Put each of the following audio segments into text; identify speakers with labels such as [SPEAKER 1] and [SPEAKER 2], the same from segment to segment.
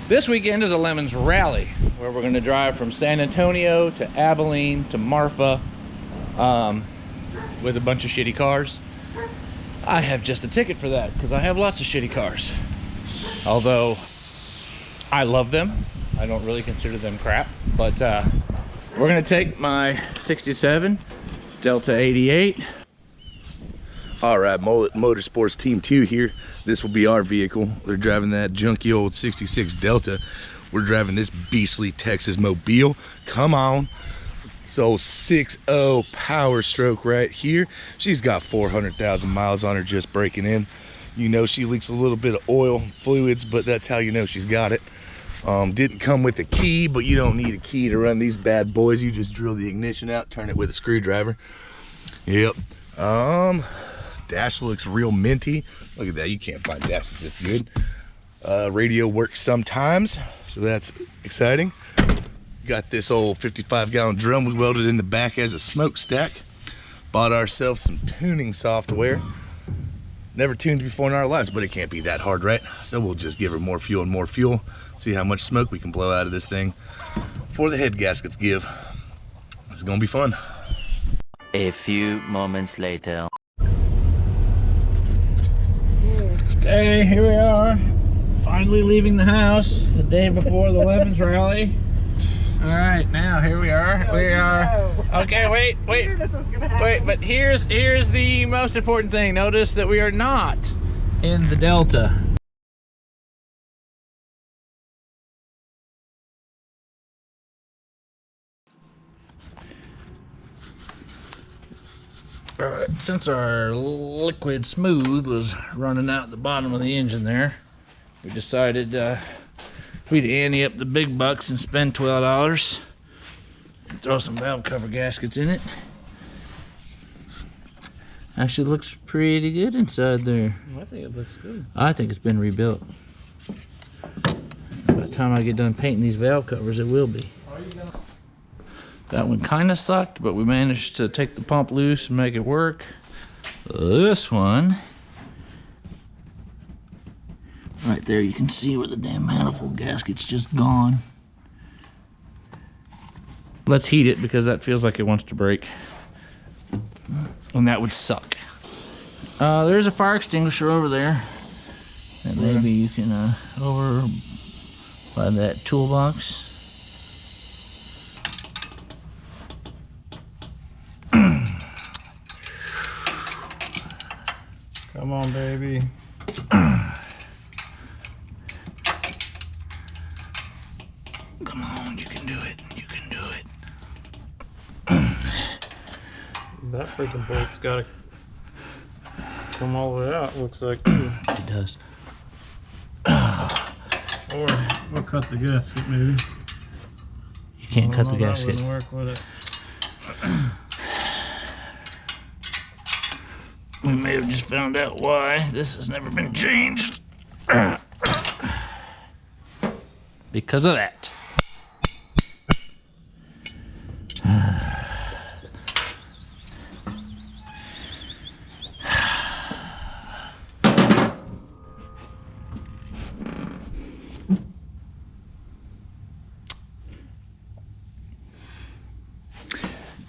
[SPEAKER 1] This weekend is a Lemons Rally, where we're gonna drive from San Antonio to Abilene to Marfa with a bunch of shitty cars. I have just a ticket for that because I have lots of shitty cars. Although I love them, I don't really consider them crap. But we're gonna take my 67 Delta 88.
[SPEAKER 2] All right, Mullet Motorsports Team 2 here. This will be our vehicle. They're driving that junky old 66 Delta. We're driving this beastly Texas Mobile. Come on. It's old 6.0 Powerstroke right here. She's got 400,000 miles on her just breaking in. You know she leaks a little bit of oil fluids, but that's how you know she's got it. Didn't come with a key, but you don't need a key to run these bad boys. You just drill the ignition out, turn it with a screwdriver. Yep. Dash looks real minty. Look at that, you can't find dashes this good. Radio works sometimes, so that's exciting. Got this old 55-gallon drum we welded in the back as a smokestack. Bought ourselves some tuning software. Never tuned before in our lives, but it can't be that hard, right? So we'll just give her more fuel and more fuel. See how much smoke we can blow out of this thing before the head gaskets give. This is gonna be fun.
[SPEAKER 3] A few moments later.
[SPEAKER 1] Okay, here we are. Finally leaving the house the day before the Lemons Rally. All right, now here we are. We are. Okay, wait. Wait, but here's the most important thing. Notice that we are not in the Delta. All right, since our liquid smooth was running out the bottom of the engine there, we decided we'd ante up the big bucks and spend $12 and throw some valve cover gaskets in it. Actually looks pretty good inside there.
[SPEAKER 4] I think it looks good.
[SPEAKER 1] I think it's been rebuilt. By the time I get done painting these valve covers, it will be. That one kind of sucked, but we managed to take the pump loose and make it work. This one, right there, you can see where the damn manifold gasket's just gone. Let's heat it because that feels like it wants to break. And that would suck. There's a fire extinguisher over there. And maybe you can, over by that toolbox.
[SPEAKER 4] Come on, baby.
[SPEAKER 1] Come on, you can do it. You can do it.
[SPEAKER 4] That freaking bolt's gotta come all the way out, looks like.
[SPEAKER 1] It does.
[SPEAKER 4] Or we'll cut the gasket, maybe.
[SPEAKER 1] You can't cut the
[SPEAKER 4] That
[SPEAKER 1] gasket.
[SPEAKER 4] wouldn't work, would it?
[SPEAKER 1] We may have just found out why this has never been changed. Because of that.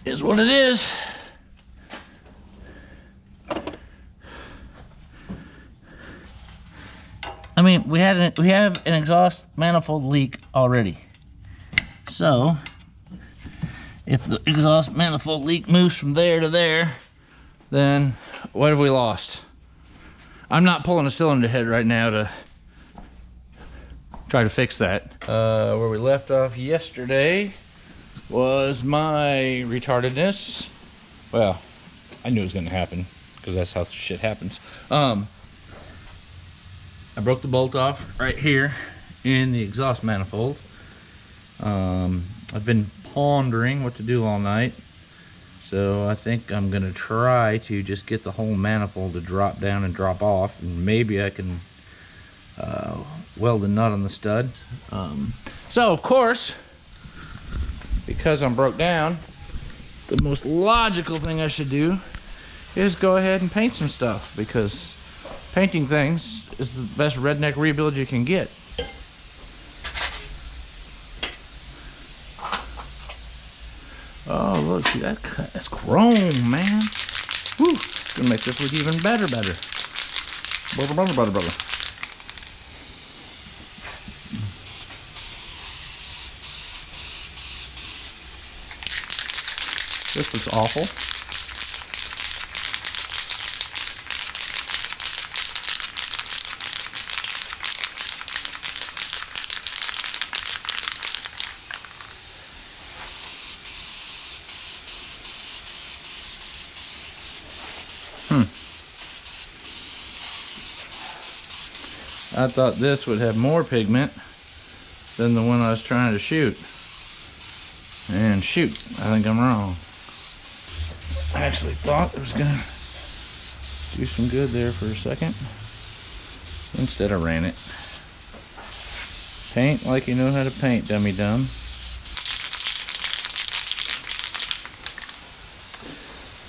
[SPEAKER 1] Is what it is. I mean, we have an exhaust manifold leak already. So, if the exhaust manifold leak moves from there to there, then what have we lost? I'm not pulling a cylinder head right now to try to fix that. Where we left off yesterday was my retardedness. Well, I knew it was gonna happen because that's how shit happens. I broke the bolt off right here in the exhaust manifold. I've been pondering what to do all night, so I think I'm gonna try to just get the whole manifold to drop down and drop off, and maybe I can weld a nut on the stud. So of course, because I'm broke down, the most logical thing I should do is go ahead and paint some stuff, because painting things is the best redneck rebuild you can get. Oh, look, see that cut? That's chrome, man. Whew, it's gonna make this look even better. Butter. This looks awful. I thought this would have more pigment than the one I was trying to shoot. And shoot, I think I'm wrong. I actually thought it was gonna do some good there for a second. Instead I ran it. Paint like you know how to paint, dummy dumb.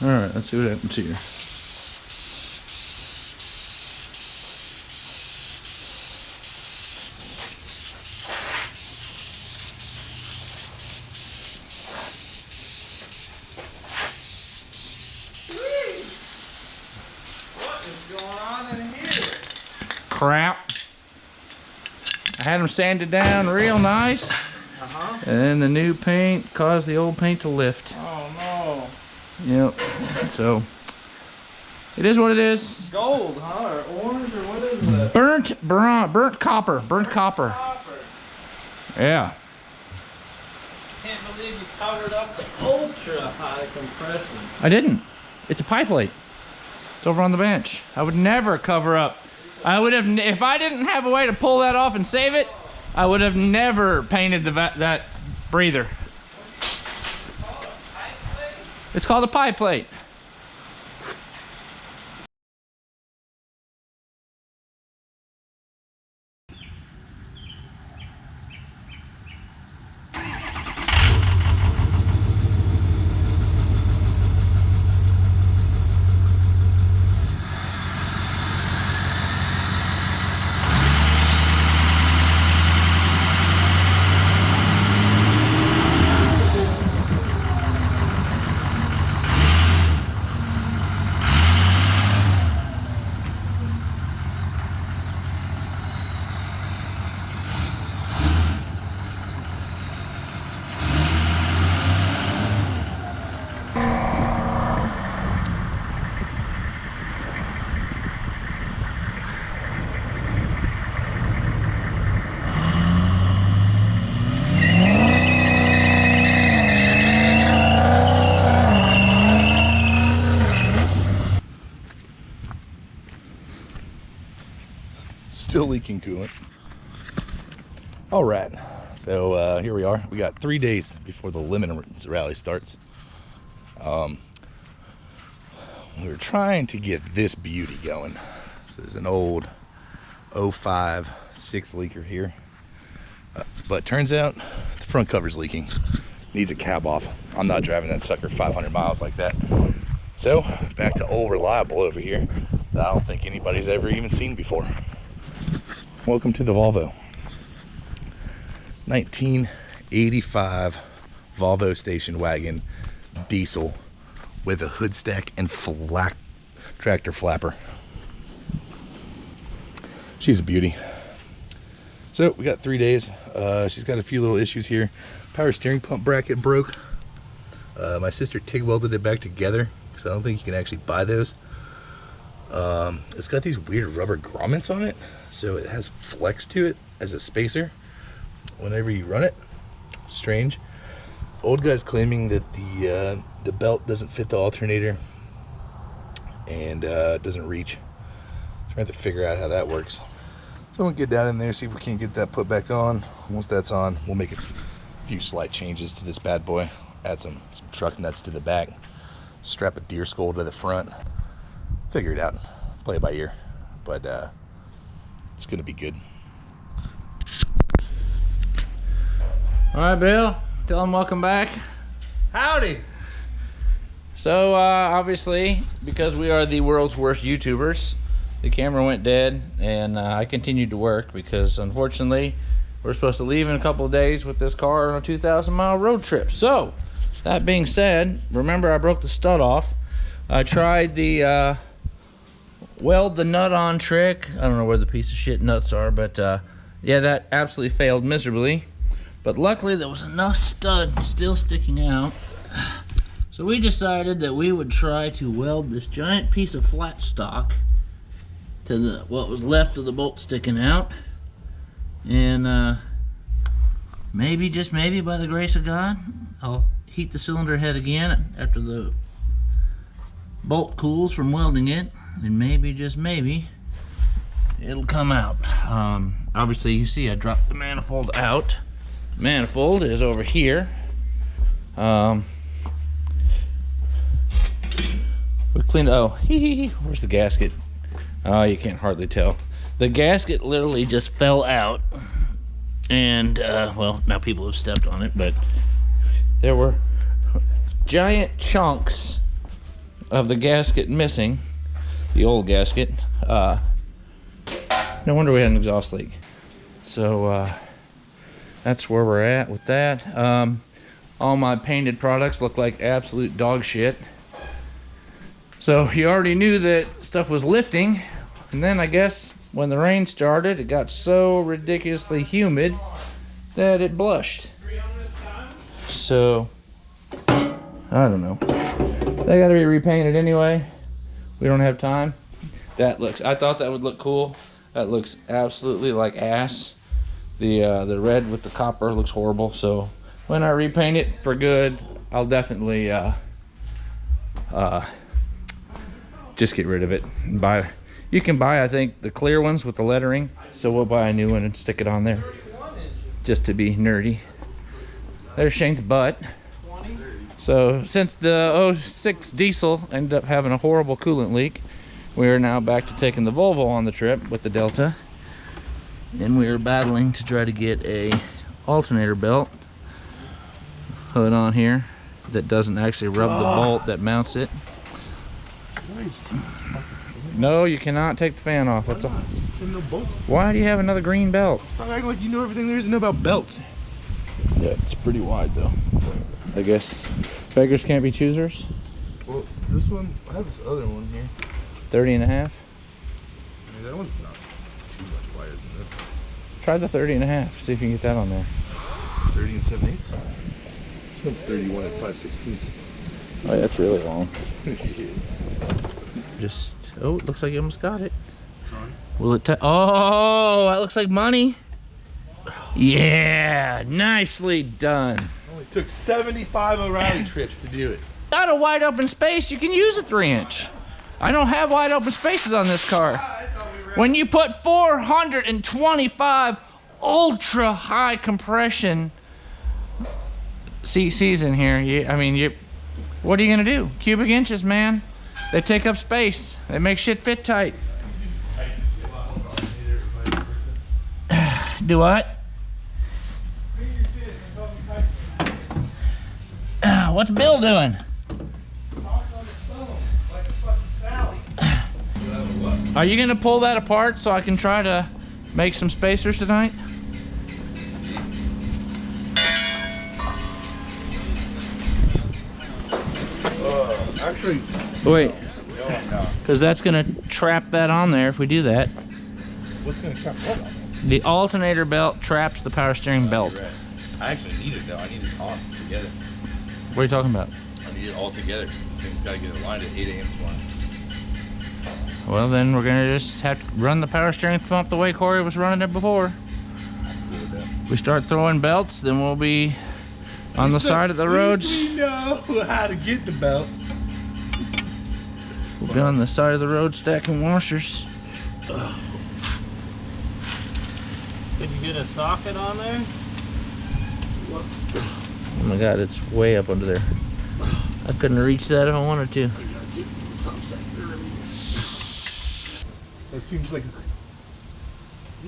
[SPEAKER 1] Alright, let's see what happens here. Crap. I had them sanded down real nice, and then the new paint caused the old paint to lift.
[SPEAKER 4] Oh
[SPEAKER 1] Yep. So it is what it is.
[SPEAKER 4] no. Gold, huh? Or orange, or what is that?
[SPEAKER 1] Burnt copper. Yeah.
[SPEAKER 4] Can't believe you covered up the ultra high compression.
[SPEAKER 1] I didn't. It's a pie plate. It's over on the bench. I would never cover up. I would have, if I didn't have a way to pull that off and save it, I would have never painted that breather. It's called a pie plate.
[SPEAKER 2] Still leaking coolant. All right, so here we are. We got 3 days before the Lemon Rally starts. We were trying to get this beauty going. This is an old 05 6 leaker here, but turns out the front cover's leaking. Needs a cab off. I'm not driving that sucker 500 miles like that. So back to old reliable over here that I don't think anybody's ever even seen before. Welcome to the Volvo. 1985 Volvo station wagon diesel with a hood stack and flat tractor flapper. She's a beauty. So we got 3 days. She's got a few little issues here. Power steering pump bracket broke. My sister TIG welded it back together, because I don't think you can actually buy those. It's got these weird rubber grommets on it, so it has flex to it as a spacer whenever you run it. Strange. Old guy's claiming that the belt doesn't fit the alternator and doesn't reach. So we're gonna have to figure out how that works. So we'll get down in there, see if we can't get that put back on. Once that's on, we'll make a few slight changes to this bad boy. Add some truck nuts to the back, strap a deer skull to the front. Figure it out, play it by ear, but it's gonna be good.
[SPEAKER 1] All right, Bill, tell him welcome back.
[SPEAKER 4] Howdy.
[SPEAKER 1] So obviously, because we are the world's worst YouTubers, the camera went dead, and I continued to work because unfortunately we're supposed to leave in a couple of days with this car on a 2,000-mile road trip. So that being said, remember I broke the stud off. I tried the weld the nut on trick. I don't know where the piece of shit nuts are, but yeah, that absolutely failed miserably. But luckily there was enough stud still sticking out. So we decided that we would try to weld this giant piece of flat stock to the what was left of the bolt sticking out. And maybe, just maybe, by the grace of God, I'll heat the cylinder head again after the bolt cools from welding it, and maybe, just maybe, it'll come out. Obviously, you see I dropped the manifold out. The manifold is over here. We cleaned, oh, where's the gasket? Oh, you can't hardly tell. The gasket literally just fell out. And, well, now people have stepped on it, but there were giant chunks of the gasket missing. The old gasket. No wonder we had an exhaust leak. So, that's where we're at with that. All my painted products look like absolute dog shit. So you already knew that stuff was lifting, and then I guess when the rain started, it got so ridiculously humid that it blushed. So, I don't know. They gotta be repainted anyway. We don't have time. That looks, I thought that would look cool. That looks absolutely like ass. The red with the copper looks horrible. So when I repaint it for good, I'll definitely just get rid of it. You can buy, I think, the clear ones with the lettering. So we'll buy a new one and stick it on there, just to be nerdy. There's Shane's butt. So since the 06 diesel ended up having a horrible coolant leak, we are now back to taking the Volvo on the trip with the Delta, and we are battling to try to get a alternator belt hood on here that doesn't actually rub the bolt that mounts it. No, you cannot take the fan off. That's all. Why do you have another green belt?
[SPEAKER 2] Stop acting like you know everything there is to know about belts.
[SPEAKER 1] Yeah, it's pretty wide though. I guess beggars can't be choosers.
[SPEAKER 2] Well, this one, I have this other one here.
[SPEAKER 1] 30 and a half.
[SPEAKER 2] I mean, that one's not too much wider than this.
[SPEAKER 1] Try the 30 and a half. See if you can get that on there.
[SPEAKER 2] 30 and 7/8. This one's 31 and 5/16.
[SPEAKER 1] Oh, yeah, that's really long. Just, oh, it looks like you almost got it. Will it oh, that looks like money. Yeah, nicely done.
[SPEAKER 2] Only took 75 O'Reilly trips to do it.
[SPEAKER 1] Got a wide open space, you can use a 3-inch. I don't have wide open spaces on this car. When you put 425 ultra high compression CCs in here, what are you gonna do? Cubic inches, man. They take up space. They make shit fit tight. Do what? What's Bill doing? Are you gonna pull that apart so I can try to make some spacers tonight?
[SPEAKER 2] Actually,
[SPEAKER 1] wait, because that's gonna trap that on there if we do that.
[SPEAKER 2] what's gonna trap what on there?
[SPEAKER 1] The alternator belt traps the power steering belt.
[SPEAKER 2] Right. I actually need it though. I need it all together.
[SPEAKER 1] What are you talking about?
[SPEAKER 2] I need it all together because this thing's got to get aligned at 8 a.m. tomorrow.
[SPEAKER 1] Well, then we're gonna just have to run the power steering pump the way Corey was running it before.
[SPEAKER 2] Cool with that.
[SPEAKER 1] We start throwing belts, then we'll be on the side of the roads.
[SPEAKER 2] We know how to get the belts.
[SPEAKER 1] We'll be on the side of the road stacking washers.
[SPEAKER 4] Could you get a socket on there?
[SPEAKER 1] Oh my god, it's way up under there. I couldn't reach that if I wanted to.
[SPEAKER 2] That seems like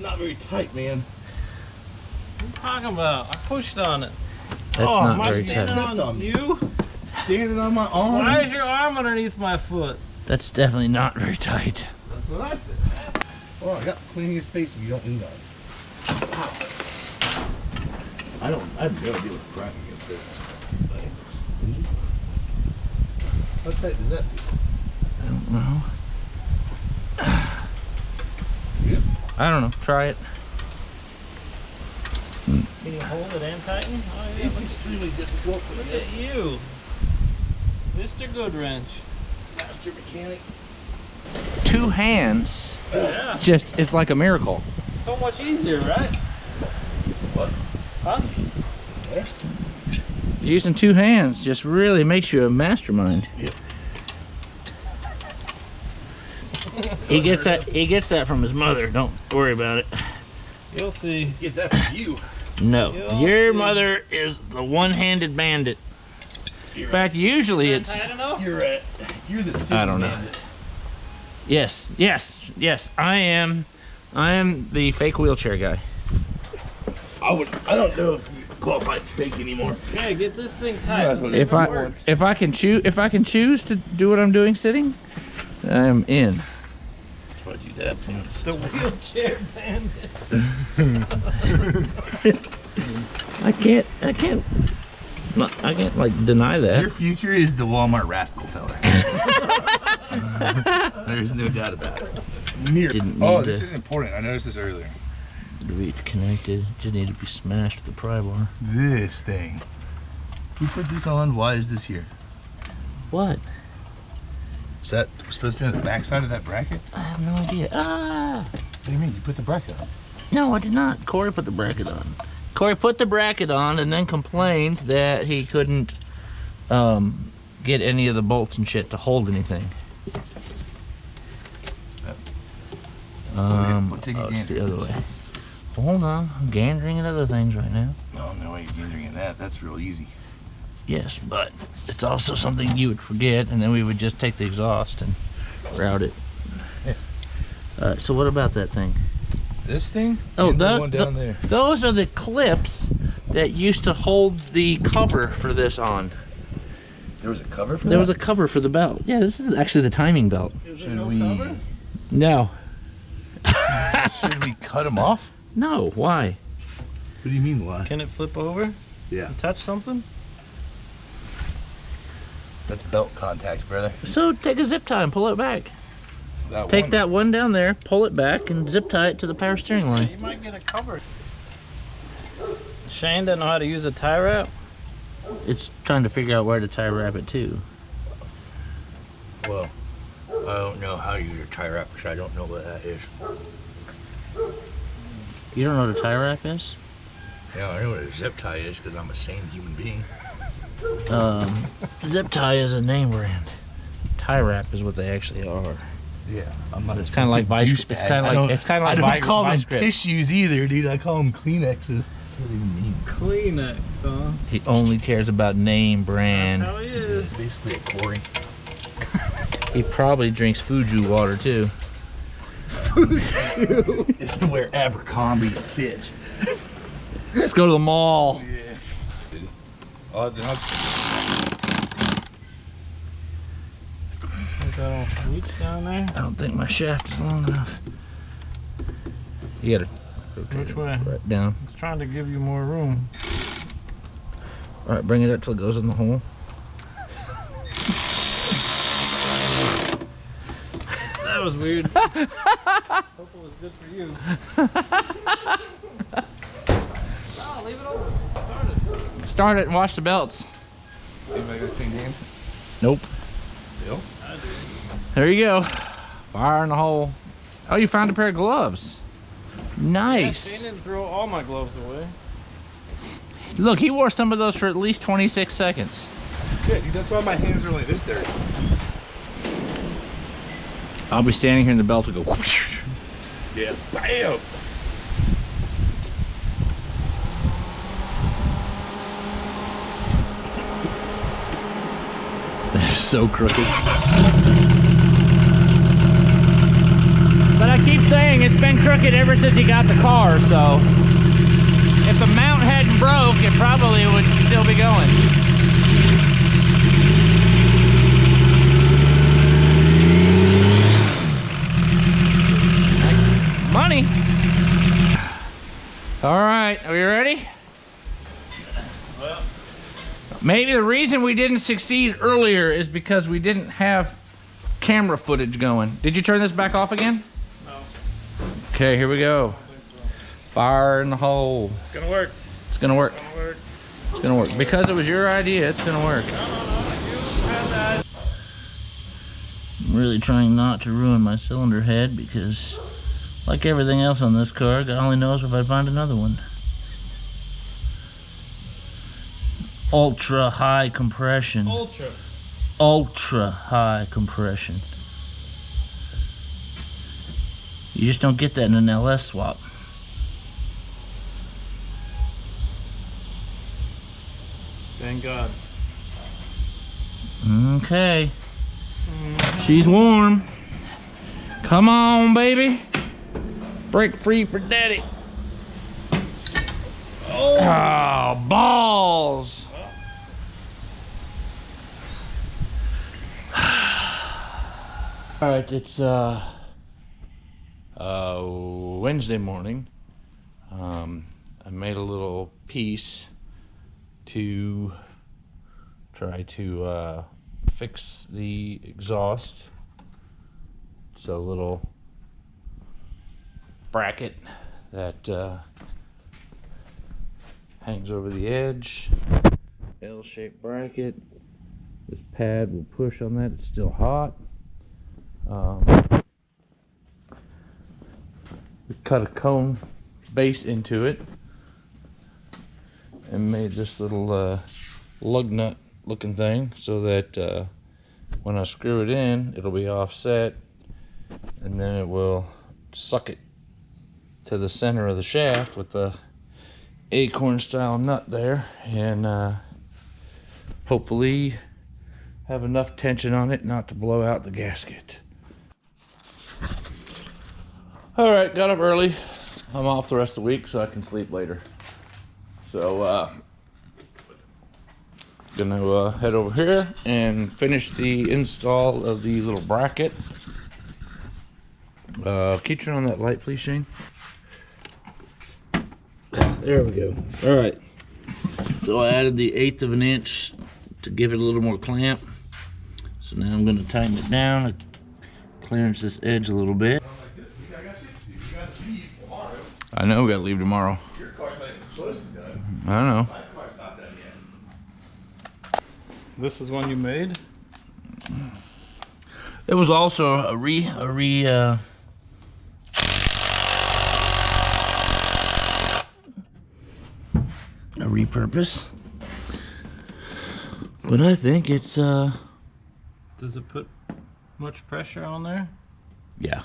[SPEAKER 2] not very tight, man.
[SPEAKER 4] What are you talking about? I pushed on it.
[SPEAKER 1] That's
[SPEAKER 4] am
[SPEAKER 1] not
[SPEAKER 4] I
[SPEAKER 1] very
[SPEAKER 4] standing
[SPEAKER 1] tight.
[SPEAKER 4] on you?
[SPEAKER 2] Standing on my arm.
[SPEAKER 4] Why is your arm underneath my foot?
[SPEAKER 1] That's definitely not very tight.
[SPEAKER 2] That's what I said. Oh, I got plenty of space if you don't lean on it. I have no idea what cracking is. How tight does that feel?
[SPEAKER 1] I don't know.
[SPEAKER 2] Yep.
[SPEAKER 1] I don't know. Try it.
[SPEAKER 4] Can you hold it and tighten? Oh, yeah,
[SPEAKER 2] It's extremely difficult.
[SPEAKER 4] look at you. Mr. Goodwrench.
[SPEAKER 2] Master mechanic.
[SPEAKER 1] 2 hands.
[SPEAKER 4] Yeah.
[SPEAKER 1] Just, it's like a miracle.
[SPEAKER 4] So much easier, right?
[SPEAKER 2] What?
[SPEAKER 4] Huh?
[SPEAKER 2] Yeah.
[SPEAKER 1] Using 2 hands just really makes you a mastermind.
[SPEAKER 2] Yep.
[SPEAKER 1] He gets that from his mother. Don't worry about it.
[SPEAKER 4] You'll see.
[SPEAKER 2] Get that from you.
[SPEAKER 1] No,
[SPEAKER 4] You'll
[SPEAKER 1] your
[SPEAKER 4] see.
[SPEAKER 1] mother is the one-handed bandit. In fact, usually it's
[SPEAKER 4] Tight enough?
[SPEAKER 2] You're the city
[SPEAKER 1] I don't know.
[SPEAKER 2] bandit.
[SPEAKER 1] yes. I am the fake wheelchair guy.
[SPEAKER 2] I don't know if you qualify as fake anymore.
[SPEAKER 4] Yeah, get this thing tight.
[SPEAKER 2] Well,
[SPEAKER 1] If I can choose to do what I'm doing sitting, I'm in.
[SPEAKER 2] That's why I do that.
[SPEAKER 4] The wheelchair bandit.
[SPEAKER 1] I can't like deny
[SPEAKER 2] Your
[SPEAKER 1] that.
[SPEAKER 2] future is the Walmart rascal fella. There's no doubt about it.
[SPEAKER 1] Didn't need
[SPEAKER 5] Oh,
[SPEAKER 1] to
[SPEAKER 5] this is important. I noticed this earlier.
[SPEAKER 1] be connected. Just need to be smashed with the pry bar.
[SPEAKER 2] This thing. Who put this on? Why is this here?
[SPEAKER 1] What?
[SPEAKER 2] Is that supposed to be on the back side of that bracket?
[SPEAKER 1] I have no idea. Ah!
[SPEAKER 2] What do you mean? You put the bracket on?
[SPEAKER 1] No, I did not. Corey put the bracket on. Corey put the bracket on and then complained that he couldn't get any of the bolts and shit to hold anything.
[SPEAKER 2] Take a
[SPEAKER 1] It's
[SPEAKER 2] gander.
[SPEAKER 1] the other way. Well, hold on. I'm gandering at other things right now.
[SPEAKER 2] No way you're gandering in that. That's real easy.
[SPEAKER 1] Yes, but it's also something you would forget, and then we would just take the exhaust and route it.
[SPEAKER 2] Yeah.
[SPEAKER 1] So what about that thing?
[SPEAKER 2] This thing?
[SPEAKER 1] Oh,
[SPEAKER 2] And the
[SPEAKER 1] that-
[SPEAKER 2] one down there.
[SPEAKER 1] Those are the clips that used to hold the cover for this on.
[SPEAKER 2] There was a cover for
[SPEAKER 1] There was a cover for the belt. Yeah, this is actually the timing belt.
[SPEAKER 2] Should we
[SPEAKER 1] No.
[SPEAKER 2] should we cut them off?
[SPEAKER 1] No, why?
[SPEAKER 2] What do you mean why?
[SPEAKER 4] Can it flip over
[SPEAKER 2] Yeah.
[SPEAKER 4] and touch something?
[SPEAKER 2] That's belt contact, brother.
[SPEAKER 1] So take a zip tie and pull it back.
[SPEAKER 2] That
[SPEAKER 1] Take
[SPEAKER 2] one.
[SPEAKER 1] that one down there, pull it back, and zip tie it to the power steering line.
[SPEAKER 4] You might get a cover. Shane doesn't know how to use a tie wrap.
[SPEAKER 1] It's trying to figure out where to tie wrap it to.
[SPEAKER 2] Well, I don't know how to use a tie wrap, because I don't know what that is.
[SPEAKER 1] You don't know what a tie wrap is?
[SPEAKER 2] Yeah, I know what a zip tie is, because I'm a sane human being.
[SPEAKER 1] Zip tie is a name brand. Tie wrap is what they actually are.
[SPEAKER 2] Yeah, I'm not.
[SPEAKER 1] It's kind of like vice. It's kind of like
[SPEAKER 2] I don't call them
[SPEAKER 1] vice grip.
[SPEAKER 2] tissues either, dude. I call them Kleenexes. What do you mean?
[SPEAKER 4] Kleenex, huh?
[SPEAKER 1] He only cares about name brand.
[SPEAKER 4] That's how he is.
[SPEAKER 2] It's basically a quarry.
[SPEAKER 1] He probably drinks Fuju water too.
[SPEAKER 2] Where Abercrombie fish.
[SPEAKER 1] Let's go to the mall.
[SPEAKER 2] Yeah.
[SPEAKER 5] Then I'll
[SPEAKER 4] Put that on reach down there.
[SPEAKER 1] I don't think my shaft is long enough. You gotta rotate
[SPEAKER 4] Which
[SPEAKER 1] it
[SPEAKER 4] way?
[SPEAKER 1] right down.
[SPEAKER 4] It's trying to give you more room.
[SPEAKER 1] All right, bring it up till it goes in the hole.
[SPEAKER 4] That was weird. Hope it was good for you. Oh, leave it open.
[SPEAKER 1] Start it and wash the belts.
[SPEAKER 5] anybody got clean hands?
[SPEAKER 1] Nope.
[SPEAKER 5] Bill?
[SPEAKER 4] I do.
[SPEAKER 1] There you go. Fire in the hole. Oh, you found a pair of gloves.
[SPEAKER 4] Yeah,
[SPEAKER 1] Nice.
[SPEAKER 4] Shane didn't throw all my gloves away.
[SPEAKER 1] Look, he wore some of those for at least 26 seconds.
[SPEAKER 5] Yeah, dude, that's why my hands are like this dirty.
[SPEAKER 1] I'll be standing here and the belt will go whoosh.
[SPEAKER 5] Yeah, bam!
[SPEAKER 1] They're so crooked. But I keep saying it's been crooked ever since he got the car, so if the mount hadn't broke, it probably would still be going. Money. All right, are we ready? Maybe the reason we didn't succeed earlier is because we didn't have camera footage going. Did you turn this back off again?
[SPEAKER 4] No.
[SPEAKER 1] Okay, here we go. Fire in the hole.
[SPEAKER 4] It's gonna work.
[SPEAKER 1] It's gonna work.
[SPEAKER 4] It's gonna work.
[SPEAKER 1] It's gonna work. Because it was your idea, it's gonna work.
[SPEAKER 4] No. You had that.
[SPEAKER 1] I'm really trying not to ruin my cylinder head because, like everything else on this car, God only knows if I find another one. Ultra high compression. Ultra high compression. You just don't get that in an LS swap.
[SPEAKER 4] Thank God.
[SPEAKER 1] Okay. She's warm. Come on, baby. Break free for daddy. Oh, balls. All right, it's Wednesday morning. I made a little piece to try to fix the exhaust. It's a little bracket that hangs over the edge. L-shaped bracket. This pad will push on that. It's still hot. We cut a cone base into it and made this little lug nut looking thing so that when I screw it in, it'll be offset, and then it will suck it to the center of the shaft with the acorn style nut there, and hopefully have enough tension on it not to blow out the gasket. Alright, got up early. I'm off the rest of the week so I can sleep later. So gonna head over here and finish the install of the little bracket. Can you turn on that light, please, Shane? There we go. All right. So I added the 1/8 of an inch to give it a little more clamp. So now I'm gonna tighten it down, clearance this edge a little bit. I know we gotta leave tomorrow.
[SPEAKER 5] Your car's not even close to done.
[SPEAKER 1] I know.
[SPEAKER 5] My car's not done yet.
[SPEAKER 4] This is one you made?
[SPEAKER 1] It was also a repurpose, but I think it's
[SPEAKER 4] Does it put much pressure on there?
[SPEAKER 1] yeah.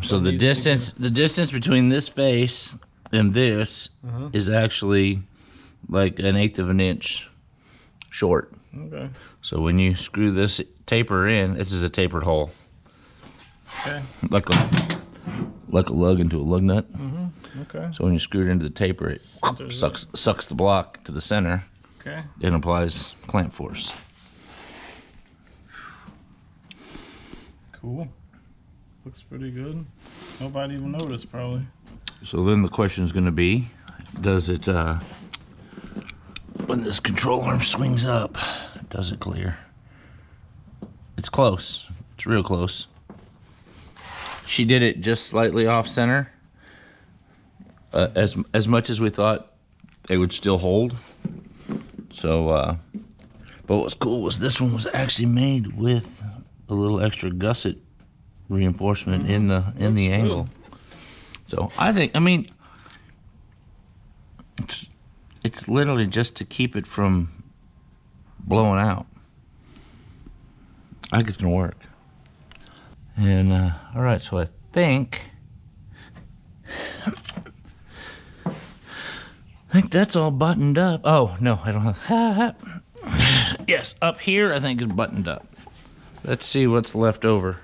[SPEAKER 1] So
[SPEAKER 4] From
[SPEAKER 1] the
[SPEAKER 4] these
[SPEAKER 1] distance between this face and this is actually like an 1/8 of an inch short.
[SPEAKER 4] Okay.
[SPEAKER 1] So when you screw this taper in, this is a tapered hole.
[SPEAKER 4] Okay.
[SPEAKER 1] Like a lug into a lug nut.
[SPEAKER 4] Okay.
[SPEAKER 1] So when you screw it into the taper, it sucks the block to the center
[SPEAKER 4] Okay.
[SPEAKER 1] and applies clamp force.
[SPEAKER 4] Cool. Looks pretty good. Nobody even noticed, probably.
[SPEAKER 1] So then the question is going to be, does it, when this control arm swings up, does it clear? It's close. It's real close. She did it just slightly off center. As much as we thought they would still hold. So, but what was cool was this one was actually made with a little extra gusset reinforcement in the angle. So I mean, it's literally just to keep it from blowing out. I think it's gonna work. And all right, so I think that's all buttoned up. Oh no, I don't have. Yes, up here I think is buttoned up. Let's see what's left over.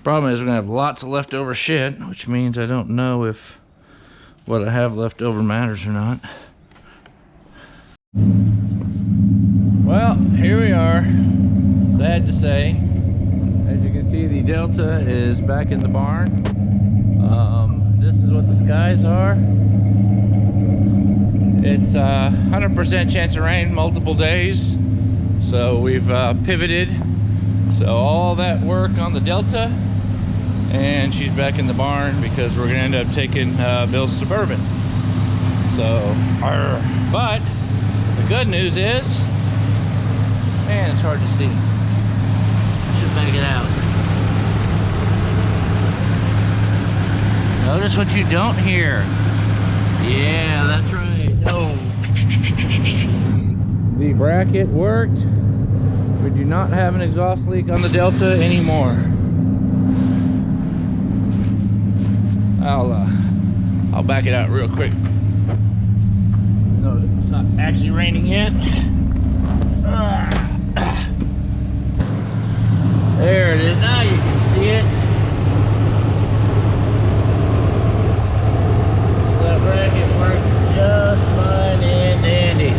[SPEAKER 1] Problem is we're gonna have lots of leftover shit, which means I don't know if what I have left over matters or not. Well, here we are. Sad to say. As you can see, the Delta is back in the barn. This is what the skies are. It it's 100% chance of rain multiple days. So we've pivoted. So all that work on the Delta, and she's back in the barn because we're gonna end up taking Bill's Suburban. So, but the good news is, man, it's hard to see. Just back it out. Notice what you don't hear. Yeah, that's right. No. The bracket worked. We do not have an exhaust leak on the Delta anymore. I'll back it out real quick. No, it's not actually raining yet. There it is. Now you can see it. That bracket worked just fine and dandy.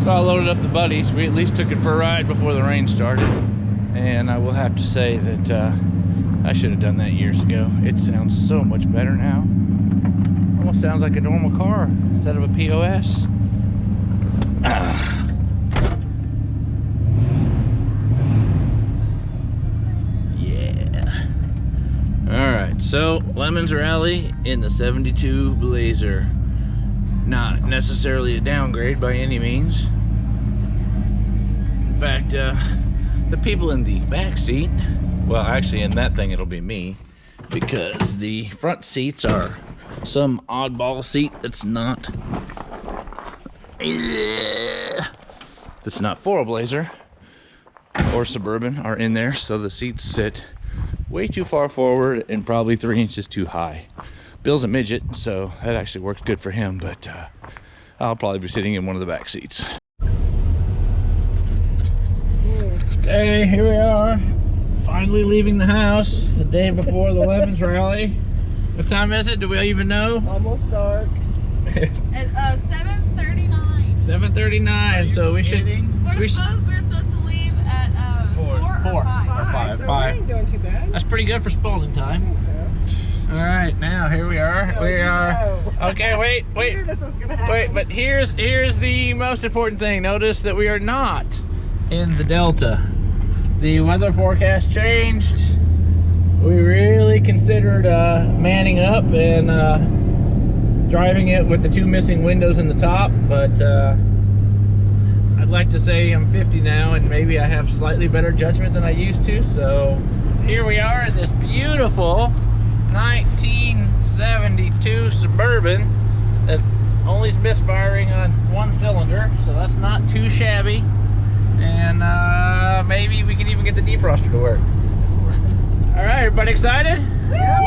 [SPEAKER 1] So I loaded up the buddies. We at least took it for a ride before the rain started. And I will have to say that I should have done that years ago. It sounds so much better now. Almost sounds like a normal car instead of a POS. Yeah. Alright, so Lemons Rally in the 72 Blazer. Not necessarily a downgrade by any means. In fact, the people in the back seat, well, actually in that thing it'll be me, because the front seats are some oddball seat that's not for a Blazer or Suburban are in there, so the seats sit way too far forward and probably 3 inches too high. Bill's a midget, so that actually works good for him, but I'll probably be sitting in one of the back seats. Okay, here we are, finally leaving the house the day before the Lemons Rally. What time is it? Do we even know?
[SPEAKER 6] Almost dark.
[SPEAKER 7] At 7:39.
[SPEAKER 1] 7:39. So we should.
[SPEAKER 7] We're supposed to leave at 4 or 5.
[SPEAKER 6] So we ain't doing too bad.
[SPEAKER 1] That's pretty good for Spalding
[SPEAKER 6] I
[SPEAKER 1] time.
[SPEAKER 6] think so.
[SPEAKER 1] All right, now here we are.
[SPEAKER 6] No,
[SPEAKER 1] We
[SPEAKER 6] you
[SPEAKER 1] are.
[SPEAKER 6] know.
[SPEAKER 1] Okay, wait.
[SPEAKER 6] I knew this was gonna happen.
[SPEAKER 1] Wait, but here's the most important thing. Notice that we are not in the Delta. The weather forecast changed. We really considered manning up and driving it with the 2 missing windows in the top, but I'd like to say I'm 50 now and maybe I have slightly better judgment than I used to. So here we are in this beautiful 1972 Suburban that only is misfiring on 1 cylinder, so that's not too shabby. And maybe we can even get the defroster to work. All right, everybody excited?
[SPEAKER 6] Yeah.